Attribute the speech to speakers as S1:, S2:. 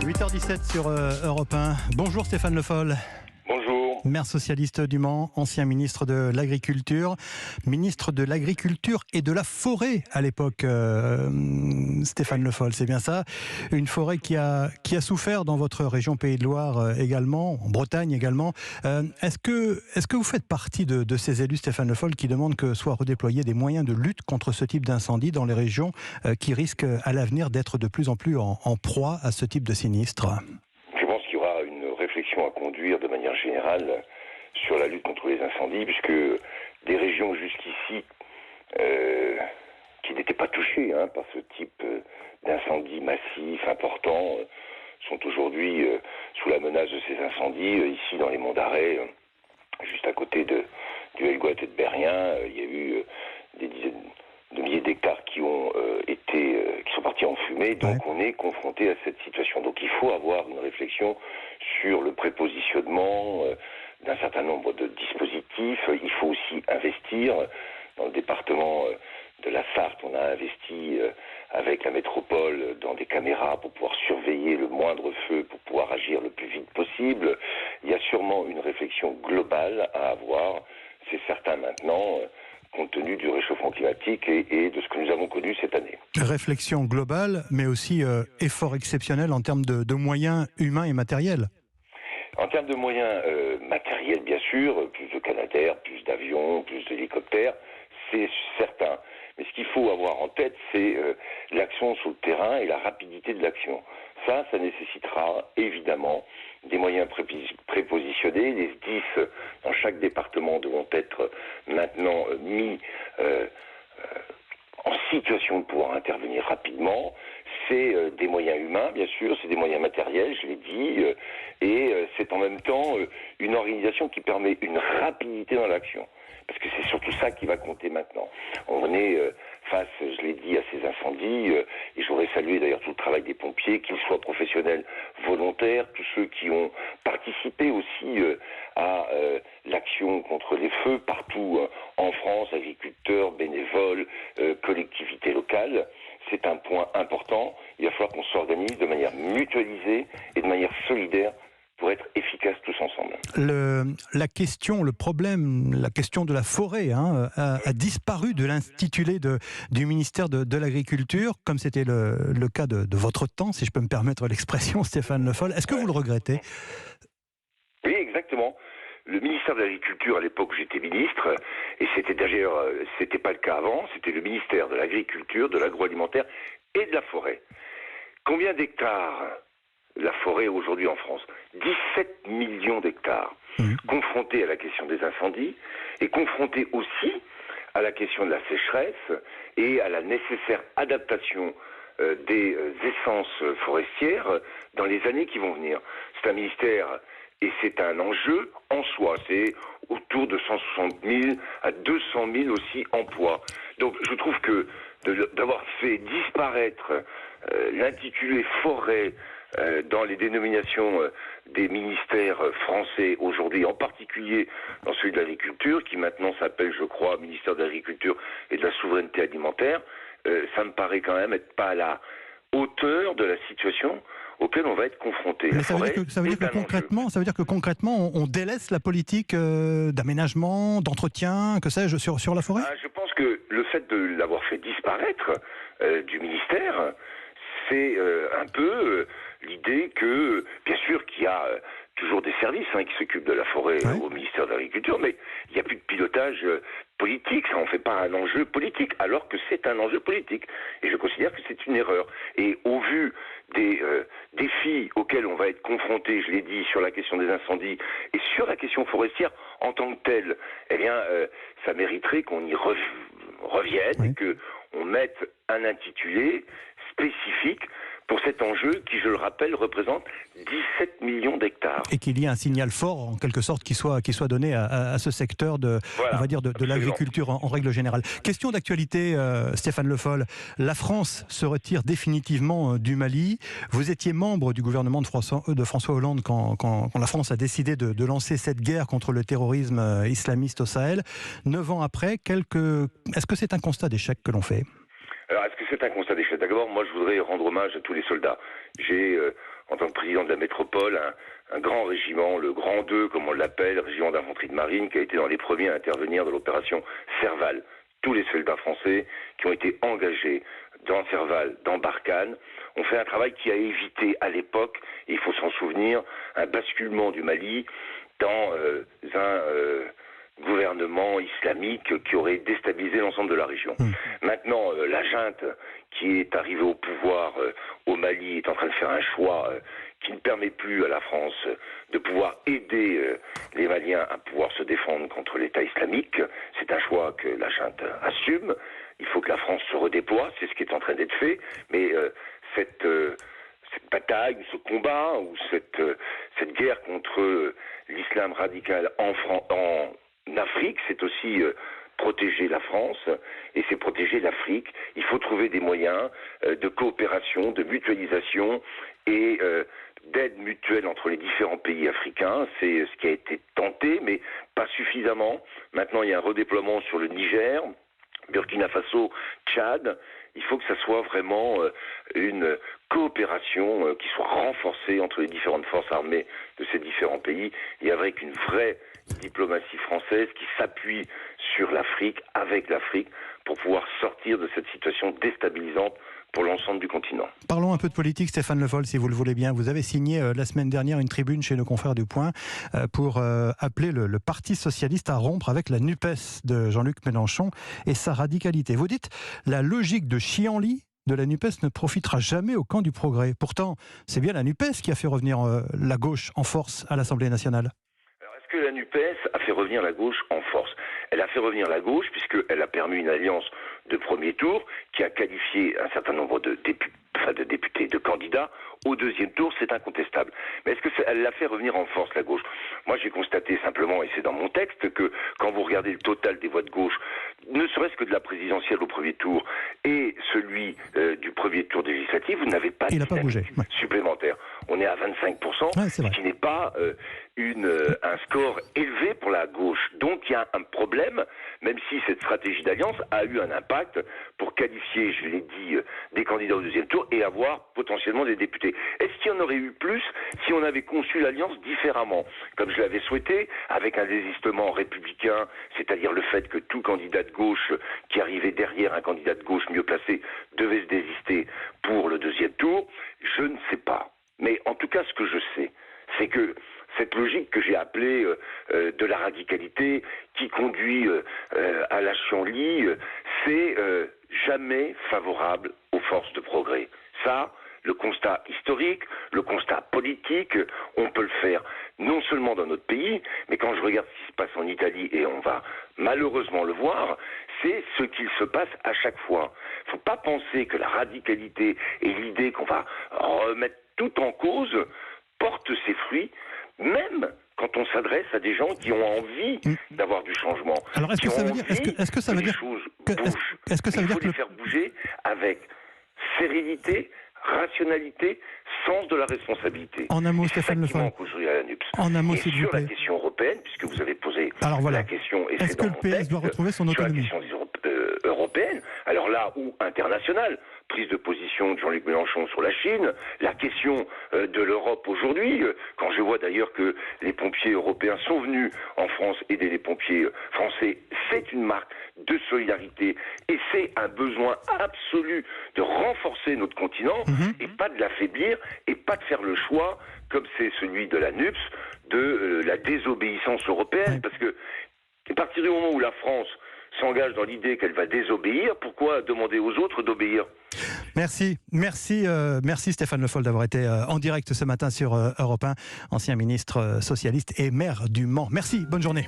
S1: 8h17 sur Europe 1. Bonjour Stéphane Le Foll.
S2: Bonjour.
S1: Maire socialiste du Mans, ancien ministre de l'Agriculture, ministre de l'Agriculture et de la Forêt à l'époque, Stéphane Le Foll, c'est bien ça. Une forêt qui a souffert dans votre région Pays de Loire également, en Bretagne également. Est-ce que vous faites partie de ces élus, Stéphane Le Foll, qui demandent que soient redéployés des moyens de lutte contre ce type d'incendie dans les régions qui risquent à l'avenir d'être de plus en plus en proie à ce type de sinistre ?
S2: Je pense qu'il y aura une réflexion à conduire de manière générale sur la lutte contre les incendies, puisque des régions jusqu'ici qui n'étaient pas touchées par ce type d'incendie massif, important, sont aujourd'hui sous la menace de ces incendies. Ici, dans les Monts d'Arrée, juste à côté du Helgoat et de Berrien, il y a eu des dizaines de milliers d'hectares qui sont partis en fumée. Donc on est confronté à cette situation. Donc il faut avoir une réflexion sur le prépositionnement d'un certain nombre de dispositifs. Il faut aussi investir. Dans le département de la Sarthe, on a investi avec la métropole dans des caméras pour pouvoir surveiller le moindre feu, pour pouvoir agir le plus vite possible. Il y a sûrement une réflexion globale à avoir, c'est certain maintenant, compte tenu du réchauffement climatique et de ce que nous avons connu cette année.
S1: Réflexion globale, mais aussi effort exceptionnel en termes de moyens humains et matériels.
S2: En termes de moyens matériels, bien sûr, plus de Canadair, plus d'avions, plus d'hélicoptères, c'est certain. Mais ce qu'il faut avoir en tête, c'est l'action sur le terrain et la rapidité de l'action. Ça nécessitera évidemment des moyens prépositionnés. Les SDIS dans chaque département devront être maintenant mis en situation de pouvoir intervenir rapidement. C'est des moyens humains, bien sûr, c'est des moyens matériels, je l'ai dit, et c'est en même temps une organisation qui permet une rapidité dans l'action. Parce que c'est surtout ça qui va compter maintenant. On est face, je l'ai dit, à ces incendies, et j'aurais salué d'ailleurs tout le travail des pompiers, qu'ils soient professionnels, volontaires, tous ceux qui ont participé aussi à l'action contre les feux partout en France, agriculteurs, bénévoles, collectivités locales. C'est un point important. Il va falloir qu'on s'organise de manière mutualisée et de manière solidaire pour être efficaces tous ensemble.
S1: La question de la forêt a disparu de l'intitulé du ministère de l'Agriculture, comme c'était le cas de votre temps, si je peux me permettre l'expression, Stéphane Le Foll. Est-ce que vous le regrettez ?
S2: Oui, exactement. Le ministère de l'Agriculture, à l'époque où j'étais ministre, et c'était pas le cas avant, c'était le ministère de l'Agriculture, de l'Agroalimentaire et de la Forêt. Combien d'hectares la forêt aujourd'hui en France? 17 millions d'hectares, confrontés à la question des incendies et confrontés aussi à la question de la sécheresse et à la nécessaire adaptation des essences forestières dans les années qui vont venir. C'est un ministère et c'est un enjeu en soi. C'est autour de 160 000 à 200 000 aussi emplois. Donc je trouve que d'avoir fait disparaître l'intitulé forêt dans les dénominations des ministères français aujourd'hui, en particulier dans celui de l'agriculture, qui maintenant s'appelle, je crois, ministère de l'Agriculture et de la Souveraineté Alimentaire, ça me paraît quand même être pas à la hauteur de la situation auquel on va être confronté.
S1: Mais ça veut dire que concrètement, on délaisse la politique d'aménagement, d'entretien, que sais-je, sur la forêt ?
S2: Je pense que le fait de l'avoir fait disparaître du ministère, c'est un peu l'idée que, bien sûr qu'il y a toujours des services qui s'occupent de la forêt au ministère de l'Agriculture, mais il n'y a plus de pilotage politique, ça n'en fait pas un enjeu politique, alors que c'est un enjeu politique. Et je considère que c'est une erreur. Et au vu des défis auxquels on va être confronté, je l'ai dit, sur la question des incendies et sur la question forestière en tant que telle, eh bien, ça mériterait qu'on y revienne et qu'on mette un intitulé spécifique pour cet enjeu qui, je le rappelle, représente 17 millions d'hectares.
S1: Et qu'il y ait un signal fort, en quelque sorte, qui soit donné à ce secteur de l'agriculture en règle générale. Question d'actualité, Stéphane Le Foll. La France se retire définitivement du Mali. Vous étiez membre du gouvernement de François Hollande quand la France a décidé de lancer cette guerre contre le terrorisme islamiste au Sahel. 9 ans après, est-ce que c'est un constat d'échec que l'on fait ?
S2: Alors, est-ce que c'est un constat d'échec ? D'abord, moi, je voudrais rendre hommage à tous les soldats. J'ai, en tant que président de la métropole, un grand régiment, le Grand 2, comme on l'appelle, régiment d'infanterie de marine, qui a été dans les premiers à intervenir dans l'opération Serval. Tous les soldats français qui ont été engagés dans Serval, dans Barkhane, ont fait un travail qui a évité à l'époque, et il faut s'en souvenir, un basculement du Mali dans un gouvernement islamique qui aurait déstabilisé l'ensemble de la région. Maintenant, la junte qui est arrivée au pouvoir au Mali est en train de faire un choix qui ne permet plus à la France de pouvoir aider les Maliens à pouvoir se défendre contre l'État islamique. C'est un choix que la junte assume. Il faut que la France se redéploie, c'est ce qui est en train d'être fait, mais cette bataille, ce combat, ou cette guerre contre l'islam radical en Afrique, c'est aussi protéger la France et c'est protéger l'Afrique. Il faut trouver des moyens de coopération, de mutualisation et d'aide mutuelle entre les différents pays africains. C'est ce qui a été tenté, mais pas suffisamment. Maintenant, il y a un redéploiement sur le Niger, Burkina Faso, Tchad. Il faut que ça soit vraiment une coopération qui soit renforcée entre les différentes forces armées de ces différents pays et avec une vraie diplomatie française qui s'appuie sur l'Afrique, avec l'Afrique, pour pouvoir sortir de cette situation déstabilisante pour l'ensemble du continent.
S1: Parlons un peu de politique, Stéphane Le Foll, si vous le voulez bien. Vous avez signé la semaine dernière une tribune chez nos confrères du Point pour appeler le Parti socialiste à rompre avec la NUPES de Jean-Luc Mélenchon et sa radicalité. Vous dites, la logique de Chianli de la NUPES ne profitera jamais au camp du progrès. Pourtant, c'est bien la NUPES qui a fait revenir la gauche en force à l'Assemblée nationale.
S2: Alors, est-ce que la NUPES a fait revenir la gauche en force ? Elle a fait revenir la gauche puisqu'elle a permis une alliance de premier tour qui a qualifié un certain nombre de députés, de candidats au deuxième tour, c'est incontestable. Mais est-ce qu'elle l'a fait revenir en force, la gauche ? Moi, j'ai constaté simplement, et c'est dans mon texte, que quand vous regardez le total des voix de gauche, ne serait-ce que de la présidentielle au premier tour et celui du premier tour législatif, vous n'avez pas de dynamique supplémentaire. On est à 25%, ce qui n'est pas un score élevé pour la gauche. Donc il y a un problème, même si cette stratégie d'alliance a eu un impact pour qualifier, je l'ai dit, des candidats au deuxième tour et avoir potentiellement des députés. Est-ce qu'il y en aurait eu plus si on avait conçu l'alliance différemment, comme je l'avais souhaité, avec un désistement républicain, c'est-à-dire le fait que tout candidat de gauche qui arrivait derrière un candidat de gauche mieux placé devait se désister pour le deuxième tour? Je ne sais pas. Mais en tout cas, ce que je sais, c'est que cette logique que j'ai appelée de la radicalité qui conduit à la Chianli, c'est jamais favorable aux forces de progrès. Ça, le constat historique, le constat politique, on peut le faire non seulement dans notre pays, mais quand je regarde ce qui se passe en Italie, et on va malheureusement le voir, c'est ce qu'il se passe à chaque fois. Il ne faut pas penser que la radicalité et l'idée qu'on va remettre tout en cause portent ses fruits, même quand on s'adresse à des gens qui ont envie d'avoir du changement.
S1: Alors est-ce que ça veut dire que
S2: les choses bougent. Il faut les faire bouger avec sérénité, rationalité, sens de la responsabilité.
S1: En un mot, Stéphane Le Foll. En un mot, s'il vous plaît.
S2: Sur la question européenne, puisque vous avez posé la question, et
S1: est-ce que le PS doit retrouver son autonomie ?
S2: Sur la question européenne, alors là où internationale, prise de position de Jean-Luc Mélenchon sur la Chine, la question de l'Europe aujourd'hui, quand je vois d'ailleurs que les pompiers européens sont venus en France aider les pompiers français, c'est une marque de solidarité et c'est un besoin absolu de renforcer notre continent et pas de l'affaiblir et pas de faire le choix, comme c'est celui de la NUPS, de la désobéissance européenne, parce que à partir du moment où la France s'engage dans l'idée qu'elle va désobéir, pourquoi demander aux autres d'obéir ?
S1: Merci Stéphane Le Foll d'avoir été en direct ce matin sur Europe 1, ancien ministre socialiste et maire du Mans. Merci, bonne journée.